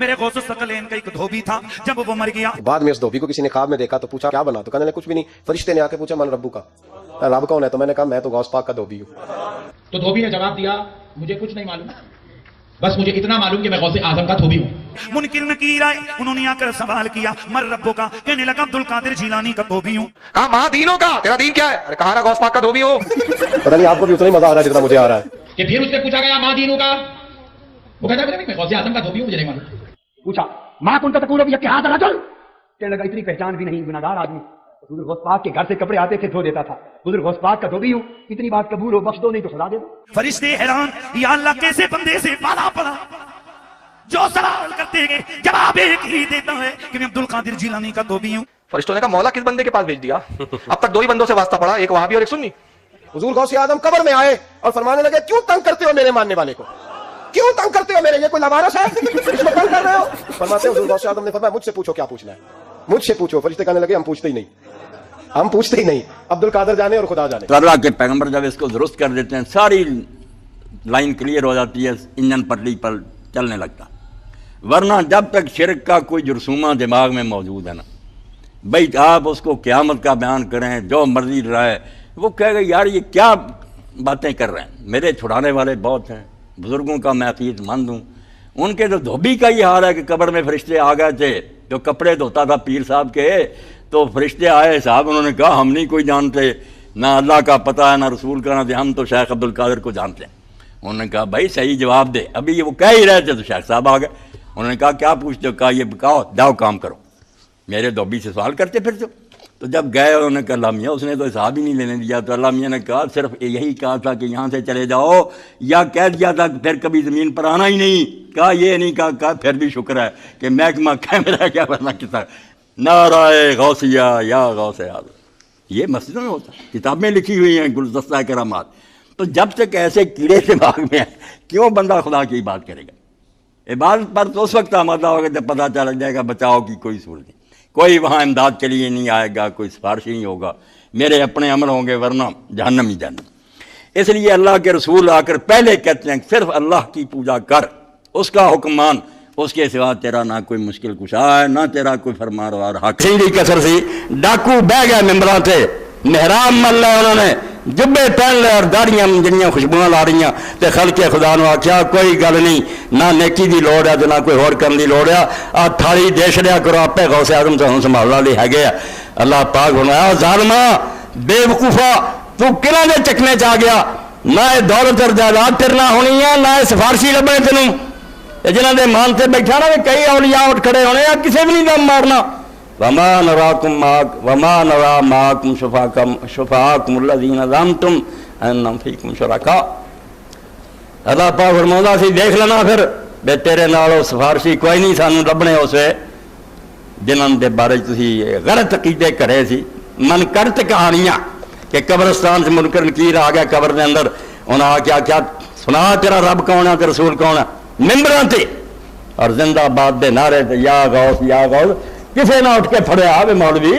میرے غوث الثقلین کا ایک دھوبی تھا، جب وہ مر گیا بعد میں اس دھوبی کو کسی نے خواب میں دیکھا تو پوچھا کیا بنا، تو کہنے لگا کچھ بھی نہیں. فرشتے نے آ کے پوچھا من ربو کا، رب کون ہے؟ تو میں نے کہا میں تو غوث پاک کا دھوبی ہوں. تو دھوبی نے جواب دیا مجھے کچھ نہیں معلوم، بس مجھے اتنا معلوم کہ میں غوث اعظم کا دھوبی ہوں. منکر نکیر آئے، انہوں نے آ کر سوال کیا من ربو کا، کہنے لگا عبد القادر جیلانی کا دھوبی ہوں. ہاں ماں دینوں کا، تیرا دین کیا ہے؟ ارے کہا نا غوث پاک کا دھوبی ہو. پتہ نہیں آپ کو بھی اتنا ہی مزہ آ رہا ہے جتنا مجھے آ رہا ہے. کہ پھر اس سے پوچھا گیا ماں دینوں کا، وہ کہتا ہے میں غوث اعظم کا دھوبی ہوں، مجھے نہیں معلوم. پوچھا ماں کن تکون ابھی کہ ہاتھ رجل، کہنے لگا اتنی پہچان بھی نہیں، گناہگار آدمی. حضور غوث پاک کے گھر سے کپڑے آتے تھے دھو دیتا تھا. حضور غوث پاک کا دھوبی ہوں، اتنی بات قبول ہو، بخش دو نہیں تو سزا دے دو. فرشتے حیران، یا اللہ کیسے بندے سے پالا پڑا، جو سوال کرتے گئے جواب ایک ہی دیتا ہے کہ میں عبد القادر جیلانی کا دھوبی ہوں. فرشتوں نے کہا مولا کس بندے کے پاس بھیج دیا؟ اب تک 2 ہی بندوں سے واسطہ پڑا، ایک وہابی اور ایک سنی. حضور غوث اعظم قبر میں آئے اور فرمانے لگے کیوں تنگ کرتے ہو میرے ماننے والے کو، کیوں تنگ کرتے ہو میرے، یہ کوئی لوارث ہے اس کو تنگ کر رہے ہو؟ فرماتے ہیں حضور غوث اعظم نے فرمایا مجھ سے پوچھو کیا پوچھنا ہے، مجھ سے پوچھو. فرشتے کہنے لگے ہم پوچھتے ہی نہیں، ہم پوچھتے ہی نہیں، عبد القادر جانے اور خدا جانے. تو اللہ کے پیغمبر جب اس کو درست کر دیتے ہیں ساری لائن کلیئر ہو جاتی ہے، انجن پٹری پر چلنے لگتا. ورنہ جب تک شرک کا کوئی جرثومہ دماغ میں موجود ہے نا بھائی، آپ اس کو قیامت کا بیان کریں جو مرضی رائے، وہ کہے گا یار یہ کیا باتیں کر رہے ہیں. میرے چھڑانے والے بہت ہیں، بزرگوں کا میں عقید مند ہوں. ان کے تو دھوبی کا یہ حال ہے کہ قبر میں فرشتے آ گئے تھے، جو کپڑے دھوتا تھا پیر صاحب کے، تو فرشتے آئے صاحب، انہوں نے کہا ہم نہیں کوئی جانتے، نہ اللہ کا پتہ ہے نہ رسول کا، نہ ہم تو شیخ عبد القادر کو جانتے ہیں. انہوں نے کہا بھائی صحیح جواب دے. ابھی وہ کہہ ہی رہے تھے تو شیخ صاحب آ گئے. انہوں نے کہا کیا پوچھتے ہو؟ کہا یہ بکاؤ، جاؤ کام کرو، میرے دھوبی سے سوال کرتے پھرتے. تو جب گئے انہوں نے کہا اللہ میاں اس نے تو حساب ہی نہیں لینے دیا. تو اللہ میاں نے کہا صرف یہی کہا تھا کہ یہاں سے چلے جاؤ، یا کہہ دیا تھا کہ پھر کبھی زمین پر آنا ہی نہیں. کہا یہ نہیں کہا پھر بھی شکر ہے کہ محکمہ کیمرہ کیا کرنا کتا نعرہ غوثیہ یا غوث اعظم. یہ مسجدوں میں ہوتا ہے، کتابیں لکھی ہوئی ہیں گلدستہ کرامات. تو جب تک ایسے کیڑے دماغ میں ہیں کیوں بندہ خدا کی بات کرے گا؟ عبادت پر تو اس وقت آمادہ ہوگا جب پتہ چل جائے گا بچاؤ کی کوئی صورت نہیں، کوئی وہاں امداد کے لیے نہیں آئے گا، کوئی سفارش نہیں ہوگا، میرے اپنے عمل ہوں گے ورنہ جہنم ہی جہنم. اس لیے اللہ کے رسول آ کر پہلے کہتے ہیں صرف اللہ کی پوجا کر، اس کا حکم مان، اس کے سوا تیرا نہ کوئی مشکل کشا ہے نہ تیرا کوئی فرمانروار حق. سیدھی کسر سی ڈاکو بہ گئے ممبراں تے، محراب مل لے انہوں نے، جبے پہن لے اور داڑیاں جنیاں خوشبوئیں لا رہی ہیں. تے خلق خدا نو آخیا کوئی گل نہیں، نہ نیکی دی لوڑ ہے نہ کوئی ہور کرن دی لوڑ ہے، آ تھالی دے چھڑیا کرو، آپے غوث اعظم سے سنبھال لی ہے. اللہ پاک فرمایا ظالما بے وقوفا تو کنہاں دے چکنے چ آ گیا، نہ یہ دولت اور جائیداد تیرنا ہونی ہے، نہ یہ سفارشی لبنے تینوں. جنہاں دے مان سے بیٹھا نا کئی اولیاء اٹھ کھڑے ہونے یا کسی بھی نہیں دم مارنا. وما نرا معکم شفعاءکم الذین زعمتم انہم فیکم شرکاء. اللہ پاک فرماؤندا سی دیکھ لینا پھر بے تیرے نال سفارشی کوئی نہیں سانوں لبنے اسے جنہاں دے بارے تسی غلط عقیدے کرے سی، من کرت کہانیاں کہ قبرستان سے منکر نکیر آ گیا قبر دے اندر، انہاں آ کے کیا سنا تیرا رب کون ہے تے رسول کون ہے، ممبراں تے اور زندہ باد دے نعرے تے یا غوث یا غوث. کسے نہ اٹھ کے پھڑے آوے مولوی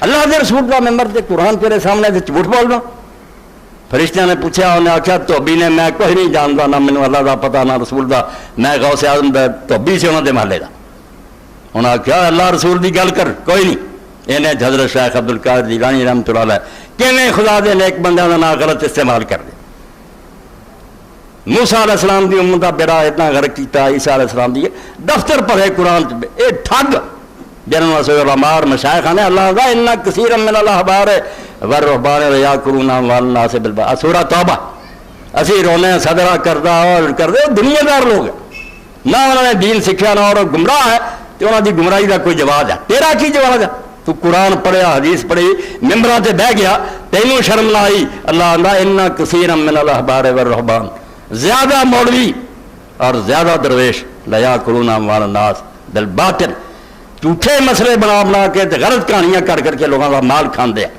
اللہ دے رسول دا ممبر تے قرآن تیرے سامنے تے جھوٹ بول رہا. فرشتیاں نے پوچھا، انہیں آخیا دھوبی نے میں کوئی نہیں جانتا، نہ مینوں اللہ دا پتہ نہ رسول دا، میں غوث اعظم دا دھوبی سے انہوں دے محلے دا. انہیں آخیا اللہ رسول دی گل کر، کوئی نہیں. انہیں حضرت شیخ عبد القادر جیلانی رحمۃ اللہ علیہ کیویں خدا دے نیک بندیاں دا نام غلط استعمال کر دے. موسیٰ علیہ السلام دی امت دا بیڑا اتنا غرق کیتا، عیسیٰ علیہ السلام دی دفتر پڑھے قرآن اے ٹھگ جنہوں سے علماء مشائخ نے اللہ دا ان کثیر من الاحبار والرہبان یاکلون اموال الناس بالباطل. سورہ توبہ. اسی رونے صدرہ کردہ اور کردے دنیا دار لوگ ہیں، نہ انہوں نے دین سکھیا نہ اور گمراہ ہے، تو انہوں دی گمراہی دا کوئی جواب ہے. تیرا کی جواب ہے؟ تو قرآن پڑھیا، حدیث پڑھی، ممبراں تے بہ گیا، تینوں شرم نہ آئی؟ اللہ آندا ان کثیر من الاحبار والرہبان، زیادہ مولوی اور زیادہ درویش لیاکلون اموال الناس بالباطل، جھوٹے مسئلے بنا کے غلط کہانیاں کر کے لوگوں کا مال کھاندے ہیں،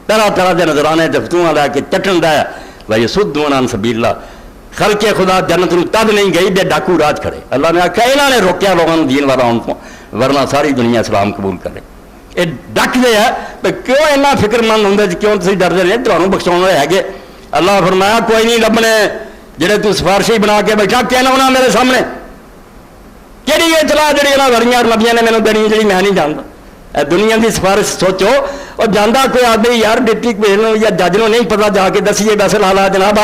طرح طرح کے نظرانے فتوا لے کے چٹن دیا ویصدون عن سبیل اللہ. خلق خدا جنت نو تب نہیں گئی بے ڈاکو راج کھڑے. اللہ نے آخیا انہوں نے روکیا لوگوں نے دین والا ان کو، ورنہ ساری دنیا اسلام قبول کرے. یہ ڈکتے ہیں کیوں اینا فکر مند ہوں، کیوں تھی ڈرتے رہے تمہیں بخشاؤ والے ہے. اللہ فرمایا کوئی نہیں لبنے جڑے تو سفارشی بنا کے بیٹھا کہنا ہونا میرے سامنے، ਕਿਹੜੀ ਇਤਲਾਹ ਜਿਹੜੀ ਇਹਨਾਂ ਵਰੀਆਂ ਨਬੀਆਂ ਨੇ ਮੈਨੂੰ ਦੇਣੀ ਜਿਹੜੀ ਮੈਂ ਨਹੀਂ ਜਾਣਦਾ। ਇਹ ਦੁਨੀਆ ਦੀ ਸਿਫਾਰਿਸ਼ ਸੋਚੋ, ਉਹ ਜਾਂਦਾ ਕੋਈ ਆਦਮੀ ਯਾਰ ਡਿਪਟੀ ਕਮਿਸ਼ਨਰ ਨੂੰ ਜਾਂ ਜੱਜ ਨੂੰ ਨਹੀਂ ਪਤਾ, ਜਾ ਕੇ ਦੱਸੀਏ ਵੈਸੇ ਹਾਲਾਤ ਜਨਾਬ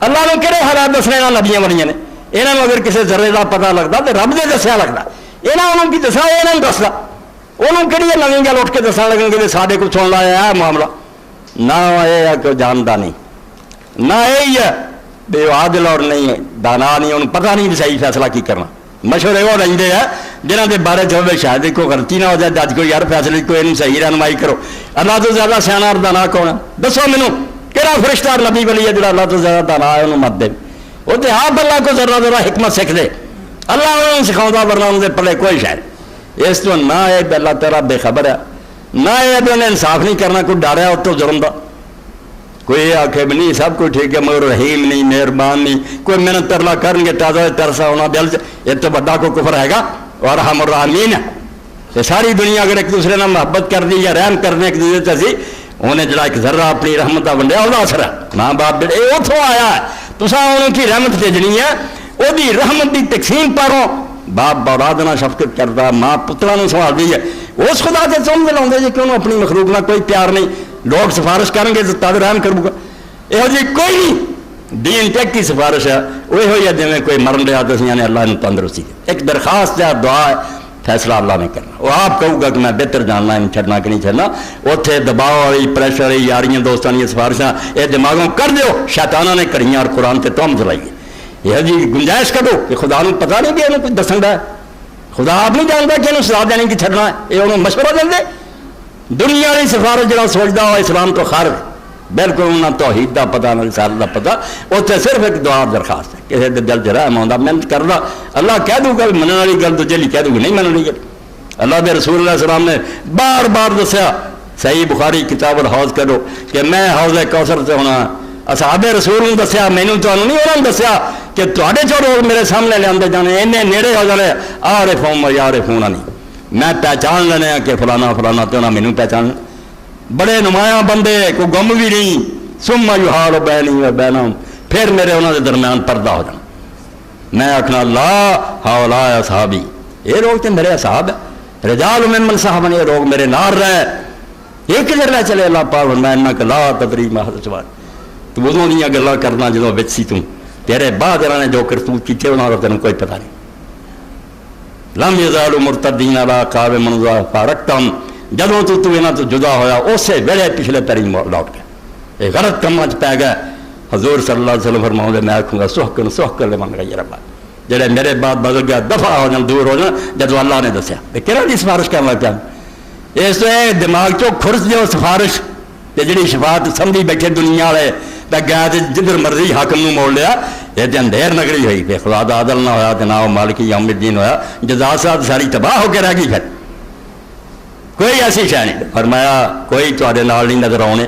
ਅੱਲਾਹ ਨੂੰ ਕਿਹੜੇ ਹਾਲਾਤ ਦੱਸਣੇ ਨਾਲ ਨਬੀਆਂ ਵਰੀਆਂ ਨੇ। ਇਹਨਾਂ ਨੂੰ ਅਗਰ ਕਿਸੇ ਜ਼ਰੇ ਦਾ ਪਤਾ ਲੱਗਦਾ ਤੇ ਰੱਬ ਦੇ ਦੱਸਿਆ ਲੱਗਦਾ, ਇਹਨਾਂ ਉਹਨੂੰ ਕੀ ਦੱਸਣਾ, ਇਹਨਾਂ ਨੂੰ ਦੱਸਦਾ। ਉਹਨੂੰ ਕਿਹੜੀ ਨਵੀਂ ਗੱਲ ਉੱਠ ਕੇ ਦੱਸਣ ਲੱਗਣਗੇ ਵੀ ਸਾਡੇ ਕੋਲ ਸੁਣ ਲਾਇਆ ਇਹ ਮਾਮਲਾ। ਨਾ ਇਹ ਆ ਕਿ ਜਾਣਦਾ ਨਹੀਂ, ਨਾ ਇਹ ਹੈ ਵੀ ਉਹ ਆਦਿਲ ਔਰ ਨਹੀਂ ਦਾਨਾ ਨਹੀਂ, ਉਹਨੂੰ ਪਤਾ ਨਹੀਂ ਵੀ ਸਹੀ ਫੈਸਲਾ ਕੀ ਕਰਨਾ। مشورے وہ رہتے ہیں جنہوں کے بارے چاہے شاید کوئی غلطی نہ ہو جائے، جج کو یار فیصلے کوئی نہیں صحیح رہنمائی کرو۔ اللہ تو زیادہ سیاح اور دانا کون ہے؟ دسو مینو کہڑا فرشتہ اور نبی ولی ہے جڑا اللہ تو زیادہ دانا ہے انہوں مت دے۔ وہ تو آپ اللہ کو ذرا ذرا حکمت سکھ دے، اللہ انہوں سکھاؤں ورنہ انہوں کے پلے کوئی شاید اس تو نہ ہے کہ اللہ تعالیٰ بے خبر ہے، نہ ہے کہ انہیں انصاف نہیں کرنا، کوئی ڈر ہے تو جرم دا۔ کوئی یہ آخے بھی نہیں سب کچھ ٹھیک ہے مگر رحیم نہیں مہربان نہیں، کوئی محنت ترلا کریں گے تازہ ترسا ہونا دل سے، یہ تو بڑا کو کفر ہے گا اور ارحم الراحمین ہے۔ یہ ساری دنیا اگر ایک دوسرے نے محبت کر دی یا رحم کرنے ایک دوسرے سے، انہیں جڑا ایک ذرہ اپنی رحمت کا ونڈیا وہ اثر ہے۔ ماں باپ جڑے یہ اتوں آیا ہے، تسا انہوں کی رحمت بھیجنی ہے، وہ رحمت کی تقسیم پارو۔ باپ اولاد نہ شفقت کرتا، ماں پترا سنبھال دی ہے، اس خدا سے چون دلاؤں جی کہ انہوں اپنی مخلوق نہ کوئی پیار نہیں، لوگ سفارش کریں گے تو تب رحم کروں گا۔ یہ جی کوئی نہیں، دین تک کی سفارش ہے وہ یہ جی کوئی مرن رہا تو نے اللہ نے تندرستی دے۔ ایک درخواست ہے، دعا ہے، فیصلہ اللہ نے کرنا۔ وہ آپ کہوں گا کہ میں بہتر جاننا ہے چھڑنا کہ نہیں چھڑنا، اتنے دباؤ والی پریشر والی یاریاں دوستان یہ سفارشاں یہ دماغوں کر دیو، شیطانہ نے کریاں اور قرآن سے تہمت لائیے۔ یہ جی گنجائش کرو کہ خدا نے پتا نہیں کہ انہوں کچھ دسن ہے، خدا آپ نہیں جانتا کہ انہوں سزا دینے کی چھڑنا ہے، یہ انہوں مشورہ دیں دے۔ دنیا کی سفارش جہاں سوچتا ہو اسلام تو خارج، بالکل انہوں نے توحید کا پتا نہ رسالت کا پتا، اتنے صرف ایک دعا درخواست ہے، کسی کے دل چ رحم آتا محنت کرتا، اللہ کہہ دوں گا منع والی گل تو جلی کہہ دوں گی نہیں منع والی گل۔ اللہ کے رسول اللہ السلام نے بار بار دسیا، صحیح بخاری کتاب الحوض کرو کہ میں حوض کوثر سے ہونا، اصحاب رسول نے دسیا، مینو تو نہیں انہوں نے دسیا کہ تے چو لوگ میرے سامنے لے جانے اینے نیڑے ہو جانے آرف ہوں یارف ہونا نہیں، میں پہچان لینے کہ فلانا فلانا تو انہیں مینو پہچان، بڑے نمایاں بندے کوئی گم بھی نہیں، سما یحال بینی و بینہم، پھر میرے انہوں کے درمیان پردہ ہو جانا۔ میں آخنا لا ہاولا اصحابی، یہ لوگ تو میرے اصحاب ہے، رجال ممن صحابہ، یہ لوگ میرے نار رہے، ایک جر لے چلے اللہ پاک میں انک لا تدری ما حدث بعد، تو ادوں دیاں گلاں کرنا جدوں وچ سی تو تیرے بعد انہوں نے جو کرتوت کیتے انہوں نے تینوں کوئی پتہ نہیں۔ لم یزالوا مرتدین علی اعقابہم منذ فارقتہم، جدوں تو یہاں تو جدا ہویا اسی ویلے پچھلے پیری لوٹ گیا، یہ غلط کاماں پی گیا۔ حضور صلی اللہ علیہ وسلم فرماؤں میں آکھوں گا سحقن سحقن لمن غیر اللہ، جڑے میرے بعد بدل گیا دفع ہو جان دور ہو جان جدوں اللہ نے دسیا کہڑا دی سفارش کرنا پیا۔ اس تو دماغ چو کھرس دیو سفارش تے جڑی شفاعت سمجھی بیٹھے دنیا والے تے گیا تے جدھر مرضی حاکم نو موڑ لیا، یہ تے اندھیر نگری ہوئی پہ خدا دا عدل نہ ہویا تے نہ وہ مالک یوم الدین ہویا، جزا ساتھ ساری تباہ ہو کے رہ گئی۔ پھر کوئی ایسی شے نہیں، فرمایا کوئی تواڈے نال نہیں نظر آنے،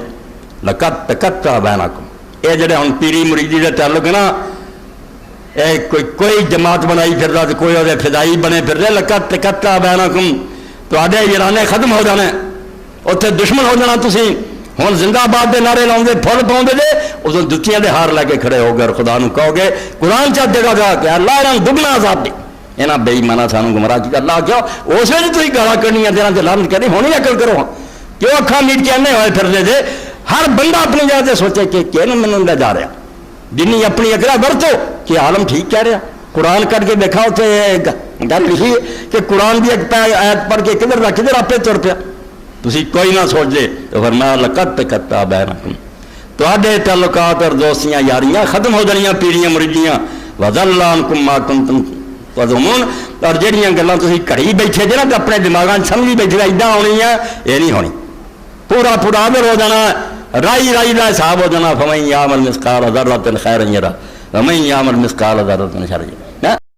لقد تقطع بینکم، یہ جڑے ہن پیری مریدی دے تعلق نا، کوئی جماعت بنائی پھردا تے کوئی وہ فدائی بنے پھر رہے، لقد تقطع بینکم، تواڈے یارانے ختم ہو جانے، اتنے دشمن ہو جانا تسی۔ ہوں زندہ باد دے نعرے لاؤں دے پھل پاؤں دے ادو جتیاں دے ہار لے کے کھڑے ہو گئے، اور خدا نو کہو گے قرآن چاہ دے گا کہ اللہ انہاں دگنا عذاب دے، یہاں بے ایمانہ سانو گمراہ کیا۔ اللہ کیا اس ویلے تھی گالاں کرنیاں دینا تے لعنت کرنی، ہونی عقل کرو، کیوں اکھاں میٹ کے انے ہوئے پھردے دے۔ ہر بندہ اپنی جگہ تے سوچے کہ کینوں مینوں لے جا رہا، جنی اپنی عقل ورتو کہ عالم ٹھیک کہہ رہا۔ قرآن کر کے دیکھا اتنے گل لکھی کہ قرآن کی ایک آیت پڑھ کے کدھر نہ کدھر آپ تر پیا، تسی کوئی نہ سوچ دے تو فرمایا لقد تقطع بینکم، تواڈے تعلقات اور دوستیاں یاریاں ختم ہو جانیاں پیڑیاں مریدیاں، وضل عنکم ما کنتم تظنون، اور جہاں گلاں تسی گھڑی بیٹھے جے نا تے اپنے دماغاں سمجھی بیٹھے ایڈاں ہونی ہیں، یہ نہیں ہونی، پورا پورا عامر ہو جانا، رائی رائی کا حساب ہو جانا۔ فمن یعمل مثقال ذرۃ خیرا یرہ ومن یعمل مثقال ذرۃ شرا یرہ۔